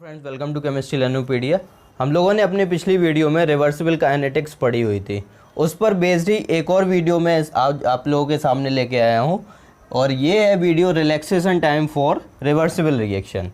Friends, welcome to chemistry Learnopedia. हम लोगों ने अपने पिछली वीडियो में रिवर्सिबल काइनेटिक्स पढ़ी हुई थी। उस पर बेस्ड ही एक और वीडियो मैं आप लोगों के सामने लेके आया हूँ और ये है video relaxation time for reversible reaction.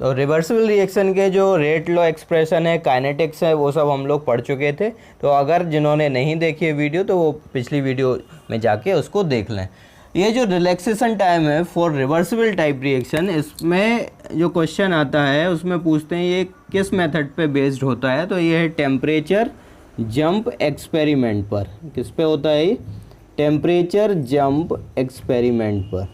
तो रिवर्सिबल रिएक्शन के जो रेट लॉ एक्सप्रेशन है, काइनेटिक्स है, वो सब हम लोग पढ़ चुके थे। तो अगर जिन्होंने नहीं देखी है वीडियो तो वो पिछली वीडियो में जाके उसको देख लें। ये जो रिलैक्सेशन टाइम है फॉर रिवर्सिबल टाइप रिएक्शन, इसमें जो क्वेश्चन आता है उसमें पूछते हैं ये किस मेथड पे बेस्ड होता है। तो ये है टेम्परेचर जंप एक्सपेरिमेंट पर। किस पे होता है ये? टेम्परेचर जंप एक्सपेरिमेंट पर।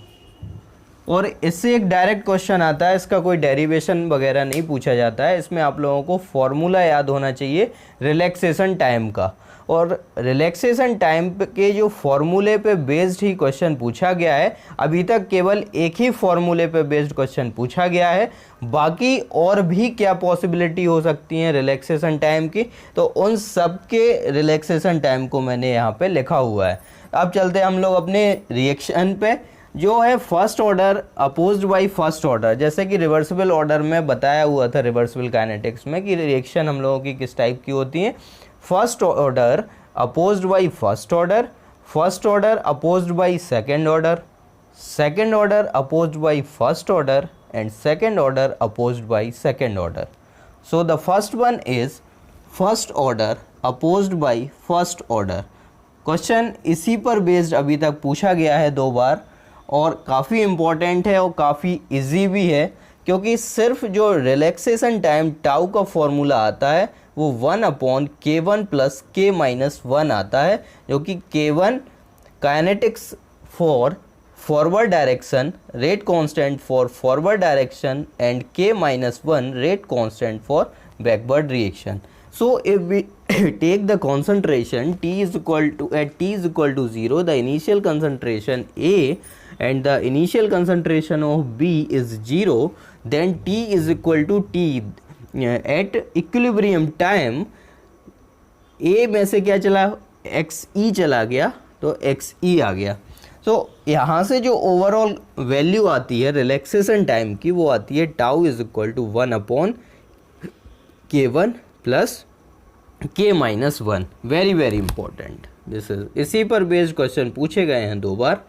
और इससे एक डायरेक्ट क्वेश्चन आता है, इसका कोई डेरिवेशन वगैरह नहीं पूछा जाता है। इसमें आप लोगों को फॉर्मूला याद होना चाहिए रिलैक्सेशन टाइम का। और रिलैक्सेशन टाइम के जो फॉर्मूले पे बेस्ड ही क्वेश्चन पूछा गया है। अभी तक केवल एक ही फॉर्मूले पे बेस्ड क्वेश्चन पूछा गया है, बाकी और भी क्या पॉसिबिलिटी हो सकती हैं रिलैक्सेशन टाइम की, तो उन सब के रिलैक्सेशन टाइम को मैंने यहाँ पे लिखा हुआ है। अब चलते हैं हम लोग अपने रिएक्शन पे, जो है first order opposed by first order. जैसे कि रिवर्सिबल ऑर्डर में बताया हुआ था रिवर्सिबल काइनेटिक्स में कि रिएक्शन हम लोगों की किस टाइप की होती है। First order opposed by first order, first order opposed by second order, second order opposed by first order and second order opposed by second order. So the first one is first order opposed by first order. Question इसी पर based अभी तक पूछा गया है 2 बार और काफ़ी important है और काफ़ी इजी भी है, क्योंकि सिर्फ जो रिलैक्सेशन टाइम टाउ का फॉर्मूला आता है वो 1/K1 + K-1 आता है, जो कि K1 kinetics for forward direction, rate constant for forward direction and K-1 rate constant for backward reaction. So if we take the concentration at t is equal to 0, the initial concentration A and the initial concentration of B is 0, then t is equal to t. At equilibrium time A में से क्या चला? XE चला गया, तो XE आ गया। तो यहाँ से जो ओवरऑल वैल्यू आती है रिलैक्सेशन टाइम की, वो आती है tau is equal to 1/K1 + K-1। Very important this is. इसी पर बेस्ड क्वेश्चन पूछे गए हैं 2 बार।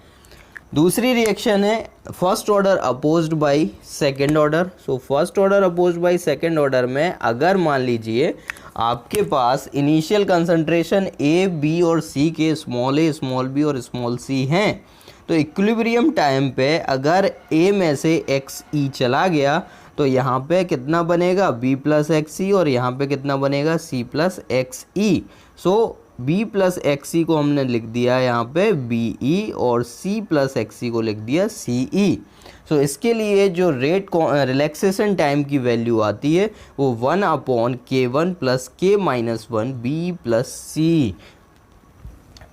दूसरी रिएक्शन है first order opposed by second order. So first order opposed by second order में अगर मान लीजिए आपके पास इनिशियल कंसंट्रेशन ए, बी और सी के स्मॉल ए, स्मॉल बी और स्मॉल सी हैं, तो इक्विलिब्रियम टाइम पे अगर ए में से एक्स ई चला गया तो यहाँ पे कितना बनेगा? b + XE और यहाँ पे कितना बनेगा? c + XE। सो b + XE को हमने लिख दिया यहाँ पे BE और c + XE को लिख दिया CE। सो इसके लिए जो रेट रिलैक्सेशन टाइम की वैल्यू आती है वो 1/K1 + K-1 B + C।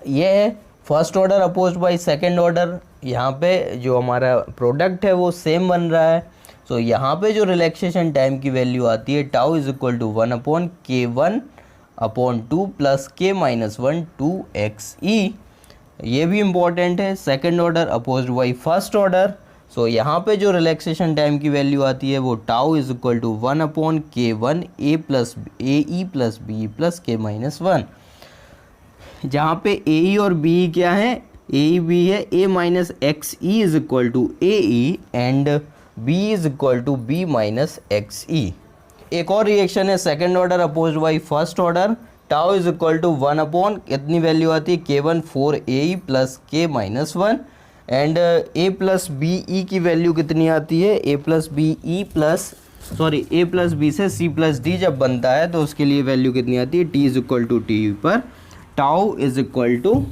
ये है first order opposed by second order. यहाँ पे जो हमारा प्रोडक्ट है वो सेम बन रहा है। सो यहाँ पे जो रिलैक्सेशन टाइम की वैल्यू आती है tau is equal to 1/K1/2 + K-1 2XE। ये भी इम्पॉर्टेंट है। Second order opposed by first order. So यहाँ पे जो रिलैक्सेशन टाइम की वैल्यू आती है वो tau is equal to 1/K1 AE + B + K-1। जहाँ पे AE और BE क्या है? AE B है। A - XE is equal to AE and B is equal to B - XE। एक और रिएक्शन है second order opposed by first order. Tau is equal to 1/ कितनी वैल्यू आती है? K1 4 AE + K-1 and A + BE की value कितनी आती है? A + B से C + D जब बनता है तो उसके लिए वैल्यू कितनी आती है? T is equal to T पर tau is equal to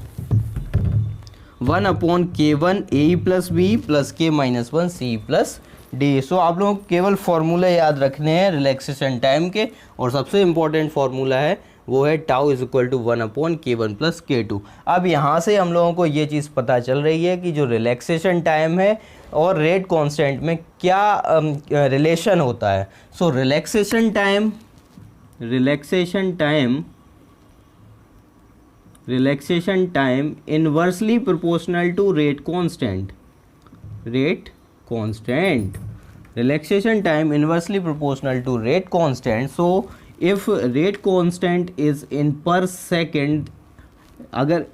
1/K1 AE + B + K-1 C + D। So आप लोगों को केवल फॉर्मूला याद रखने हैं रिलैक्सेशन टाइम के, और सबसे इम्पोर्टेंट फार्मूला है वो है tau is equal to 1/K1 + K2। अब यहाँ से हम लोगों को ये चीज़ पता चल रही है कि जो रिलैक्सेशन टाइम है और रेट कांस्टेंट में क्या रिलेशन होता है। So relaxation time inversely proportional to rate constant. relaxation time inversely proportional to rate constant. So if rate constant is in per second, अगर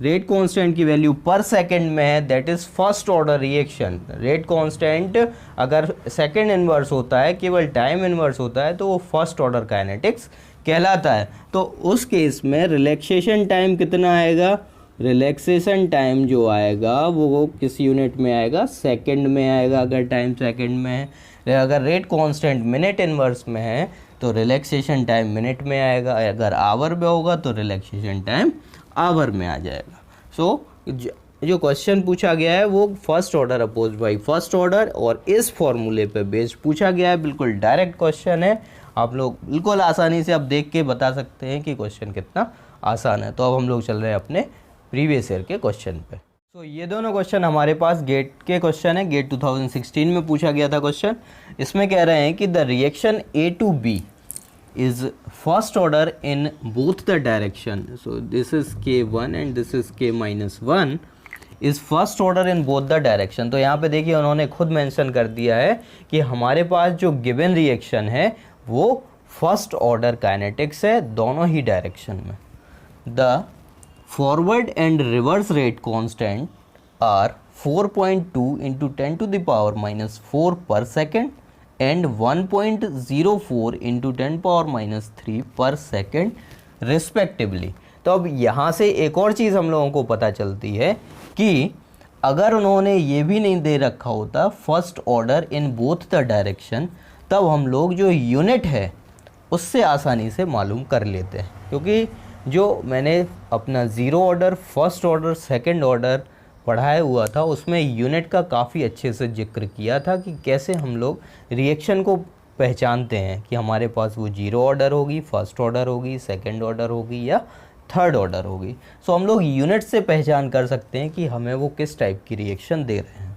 रेट कांस्टेंट की वैल्यू पर second में है that is first order reaction. Rate constant अगर second inverse होता है, केवल time inverse होता है, तो वो फर्स्ट ऑर्डर काइनेटिक्स कहलाता है. तो उस केस में रिलैक्सेशन टाइम कितना आएगा? रिलैक्सेशन टाइम जो आएगा वो किस यूनिट में आएगा? सेकंड में आएगा अगर टाइम सेकंड में है. अगर रेट कांस्टेंट मिनट इन्वर्स में है तो रिलैक्सेशन टाइम मिनट में आएगा. अगर आवर में होगा तो रिलैक्सेशन टाइम आवर में आ जाएगा. सो जो क्वेश्चन पूछा गया है वो first order opposed by first order और इस फॉर्मूले पे बेस्ड पूछा गया है. बिल्कुल डायरेक्ट क्वेश्चन है, आप लोग बिल्कुल आसानी से अब देख के बता सकते हैं कि क्वेश्चन कितना आसान है. तो अब हम लोग चल रहे हैं अपने प्रीवियस ईयर के क्वेश्चन पे. तो ये दोनों क्वेश्चन हमारे पास गेट के क्वेश्चन है. गेट 2016 में पूछा गया था क्वेश्चन. इसमें कह रहे हैं कि the reaction A to B is first order in both the direction. So this is K1 and this is K-1 is first order in both the direction. तो यहाँ पे देखिए उन्होंने खुद मेंशन कर दिया है कि हमारे पास जो गिवन रिएक्शन है वो फर्स्ट ऑर्डर काइनेटिक्स है दोनों ही डायरेक्शन में. The forward and reverse rate constant are 4.2 into 10 to the power minus 4 per second and 1.04 into 10 power minus 3 पर सेकेंड रिस्पेक्टिवली. तो अब यहाँ से एक और चीज़ हम लोगों को पता चलती है कि अगर उन्होंने ये भी नहीं दे रखा होता first order in both the direction, तब हम लोग जो यूनिट है उससे आसानी से मालूम कर लेते हैं. क्योंकि जो मैंने अपना zero order, first order, second order पढ़ाया हुआ था उसमें यूनिट का काफ़ी अच्छे से जिक्र किया था कि कैसे हम लोग रिएक्शन को पहचानते हैं कि हमारे पास वो जीरो ऑर्डर होगी, फर्स्ट ऑर्डर होगी, सेकंड ऑर्डर होगी या थर्ड ऑर्डर होगी. सो हम लोग यूनिट से पहचान कर सकते हैं कि हमें वो किस टाइप की रिएक्शन दे रहे हैं.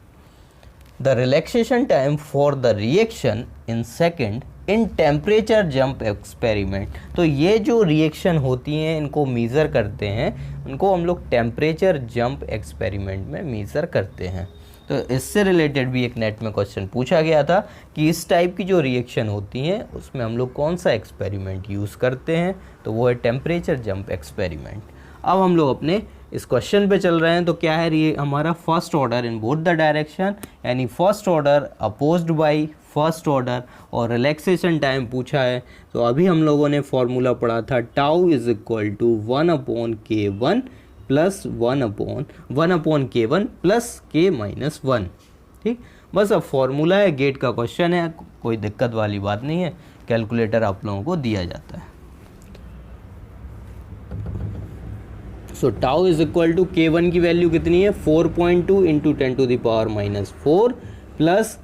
The relaxation time for the reaction in second in temperature jump experiment. तो ये जो रिएक्शन होती हैं इनको मीज़र करते हैं, उनको हम लोग टेम्परेचर जंप एक्सपेरिमेंट में मीज़र करते हैं. तो इससे रिलेटेड भी एक नेट में क्वेश्चन पूछा गया था कि इस टाइप की जो रिएक्शन होती हैं उसमें हम लोग कौन सा एक्सपेरिमेंट यूज़ करते हैं, तो वो है टेम्परेचर जंप एक्सपेरिमेंट. अब हम लोग अपने इस क्वेश्चन पे चल रहे हैं. तो क्या है ये हमारा first order in both the direction, यानी first order opposed by first order और रिलैक्सेशन टाइम पूछा है. तो अभी हम लोगों ने फॉर्मूला पढ़ा था tau is equal to 1/K1 plus 1/K1 plus K-1. ठीक, बस अब फॉर्मूला है, गेट का क्वेश्चन है, कोई दिक्कत वाली बात नहीं है. कैलकुलेटर आप लोगों को दिया जाता है. So tau is equal to K1 की वैल्यू कितनी है? 4.2 into 10 to the power minus 4 plus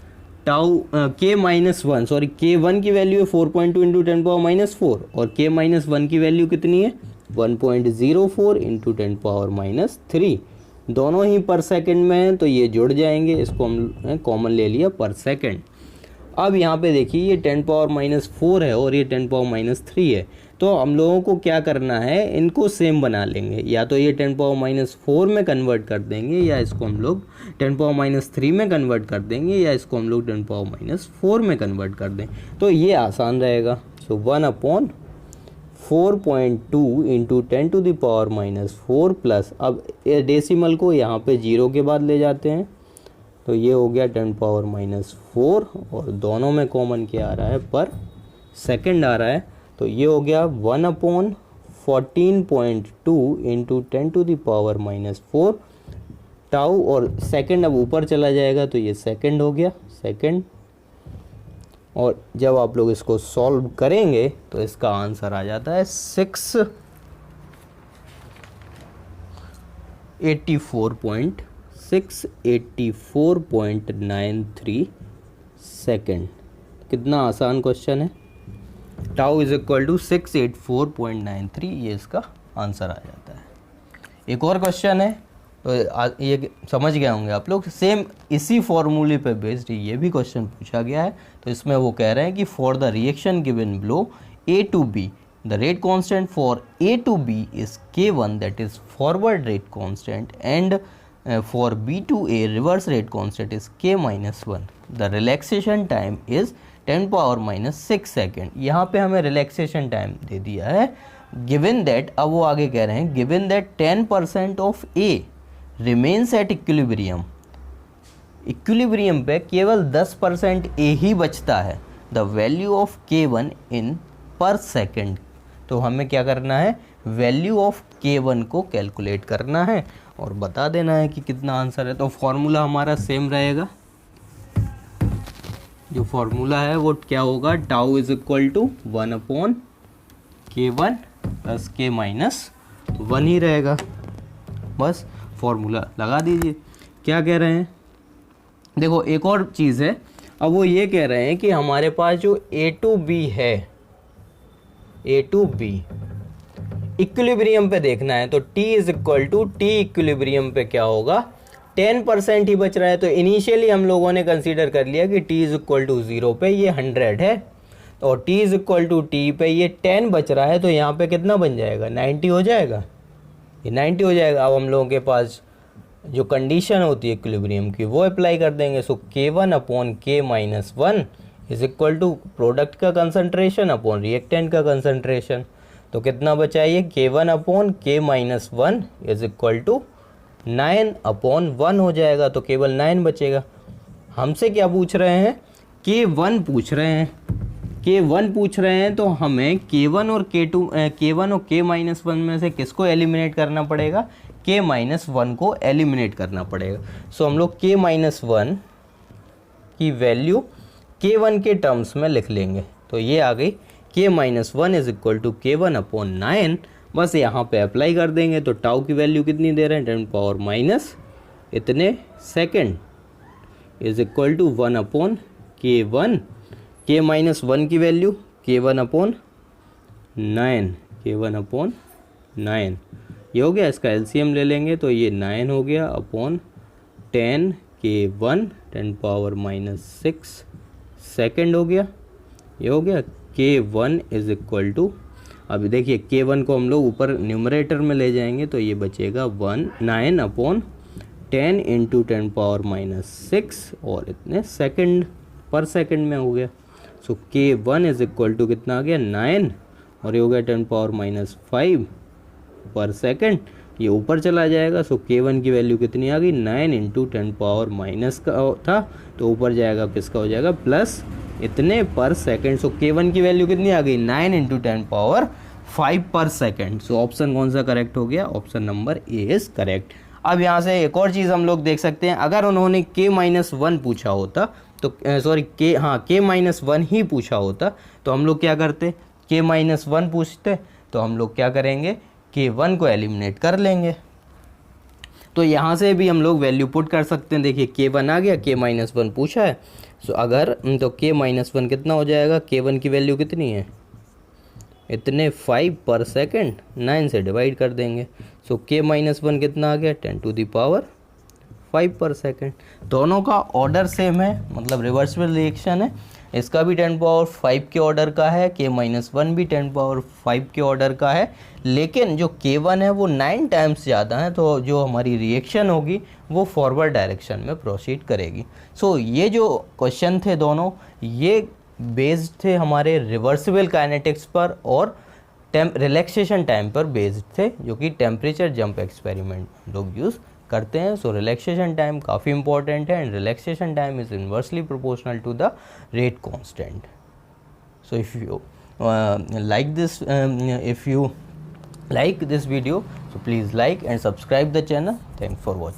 tau K-1, sorry K1 की वैल्यू है 4.2 इंटू 10 पावर माइनस 4 और K-1 की वैल्यू कितनी है? 1.04 इंटू 10 पावर माइनस 3. दोनों ही पर सेकंड में हैं तो ये जुड़ जाएंगे, इसको हम कॉमन ले लिया पर सेकंड. अब यहाँ पे देखिए ये 10 पावर माइनस 4 है और ये 10 पावर माइनस 3 है. तो हम लोगों को क्या करना है, इनको सेम बना लेंगे. या तो ये 10 पावर माइनस 4 में कन्वर्ट कर देंगे या इसको हम लोग 10 पावर माइनस 3 में कन्वर्ट कर देंगे या इसको हम लोग 10 पावर माइनस 4 में कन्वर्ट कर दें. तो ये आसान रहेगा. सो 1/4.2 into 10 to the power minus 4 plus, अब डेसिमल को यहाँ पे जीरो के बाद ले जाते हैं तो ये हो गया 10 पावर माइनस 4 और दोनों में कॉमन क्या आ रहा है? पर सेकंड आ रहा है. तो ये हो गया 1/14.2 into 10 to the power minus 4 tau और सेकंड अब ऊपर चला जाएगा तो ये सेकंड हो गया, सेकंड. और जब आप लोग इसको सॉल्व करेंगे तो इसका आंसर आ जाता है 684.93 सेकंड. कितना आसान क्वेश्चन है. टाउ इज इक्वल टू 684.93, ये इसका आंसर आ जाता है. एक और क्वेश्चन है, तो ये समझ गए होंगे आप लोग. सेम इसी फॉर्मूले पे बेस्ड ये भी क्वेश्चन पूछा गया है. तो इसमें वो कह रहे हैं कि for the reaction given below A to B the rate constant for A to B is K1, that is forward rate constant, and for B2A reverse rate constant is k minus 1. The relaxation time is 10 power minus 6 second. यहाँ पे हमें relaxation time दे दिया है. Given that, अब वो आगे कह रहे हैं given that 10% of A remains at equilibrium. Equilibrium पे केवल 10% A ही बचता है. द वैल्यू ऑफ K1 इन पर सेकेंड. तो हमें क्या करना है, वैल्यू ऑफ K1 को कैलकुलेट करना है और बता देना है कि कितना आंसर है. तो फॉर्मूला हमारा सेम रहेगा. जो फॉर्मूला है वो क्या होगा, tau is equal to 1/K1 plus K minus 1 ही रहेगा. बस फॉर्मूला लगा दीजिए. क्या कह रहे हैं, देखो एक और चीज़ है. अब वो ये कह रहे हैं कि हमारे पास जो A to B है, A to B इक्विलिब्रियम पे देखना है. तो T is equal to T equilibrium पे क्या होगा, 10% ही बच रहा है. तो इनिशियली हम लोगों ने कंसीडर कर लिया कि T इज इक्वल टू 0 पे ये 100 है और T is equal to T पे ये 10 बच रहा है. तो यहाँ पे कितना बन जाएगा, 90 हो जाएगा. ये 90 हो जाएगा. अब हम लोगों के पास जो कंडीशन होती है इक्विलिब्रियम की वो अप्लाई कर देंगे. So K1/K minus 1 is equal to product का कंसनट्रेशन अपॉन रिएक्टेंट का कंसनट्रेशन. तो कितना बचा ये, K1/K minus 1 is equal to 9/1 हो जाएगा. तो केवल 9 बचेगा. हमसे क्या पूछ रहे हैं, K1 पूछ रहे हैं. K1 पूछ रहे हैं तो हमें K1 और K माइनस 1 में से किसको एलिमिनेट करना पड़ेगा, K माइनस 1 को एलिमिनेट करना पड़ेगा. सो हम लोग K माइनस 1 की वैल्यू K1 के टर्म्स में लिख लेंगे. तो ये आ गई K minus 1 is equal to K1/9. बस यहाँ पे अप्लाई कर देंगे. तो टाउ की वैल्यू कितनी दे रहे हैं, 10 पावर माइनस इतने second is equal to 1/K1. K minus 1 की वैल्यू K1/9, K1/9 ये हो गया. इसका एलसीएम ले लेंगे तो ये 9 हो गया upon 10 K1 10 power minus 6 second हो गया. ये हो गया K1 इज इक्वल टू, अभी देखिए K1 को हम लोग ऊपर न्यूमरेटर में ले जाएंगे तो ये बचेगा 9/10 इंटू 10 पावर माइनस 6 और इतने सेकंड पर सेकंड में हो गया. सो K1 इज इक्वल टू कितना आ गया, 9 और ये हो गया 10 पावर माइनस 5 पर सेकंड. ये ऊपर चला जाएगा. सो K1 की वैल्यू कितनी आ गई, 9 इंटू 10 पावर माइनस का था तो ऊपर जाएगा किसका हो जाएगा, प्लस इतने पर सेकंड. सो K1 की वैल्यू कितनी आ गई, 9 इंटू 10 पावर 5 पर सेकंड. सो ऑप्शन कौन सा करेक्ट हो गया, option number A is correct. अब यहाँ से एक और चीज़ हम लोग देख सकते हैं, अगर उन्होंने K माइनस 1 पूछा होता तो K माइनस 1 ही पूछा होता तो हम लोग क्या करते, K माइनस 1 पूछते तो हम लोग क्या करेंगे, K1 को एलिमिनेट कर लेंगे. तो यहाँ से भी हम लोग वैल्यू पुट कर सकते हैं. देखिए K1 आ गया, K माइनस 1 पूछा है. सो अगर तो K माइनस 1 कितना हो जाएगा, K1 की वैल्यू कितनी है, इतने 5 पर सेकेंड, 9 से डिवाइड कर देंगे. सो K माइनस 1 कितना आ गया, 10 टू द पावर 5 पर सेकेंड. दोनों का ऑर्डर सेम है, मतलब रिवर्सिबल रिएक्शन है. इसका भी 10 पावर 5 के ऑर्डर का है, K माइनस 1 भी 10 पावर 5 के ऑर्डर का है. लेकिन जो K1 है वो 9 टाइम्स ज़्यादा है. तो जो हमारी रिएक्शन होगी वो फॉरवर्ड डायरेक्शन में प्रोसीड करेगी. सो ये जो क्वेश्चन थे दोनों, ये बेस्ड थे हमारे रिवर्सिबल काइनेटिक्स पर और रिलैक्सेशन टाइम पर बेस्ड थे, जो कि टेम्परेचर जंप एक्सपेरिमेंट लोग यूज़ करते हैं. सो रिलैक्सेशन टाइम काफ़ी इंपॉर्टेंट है and relaxation time is inversely proportional to the rate constant. So if you like this video, so please like and subscribe the channel. Thanks for watching.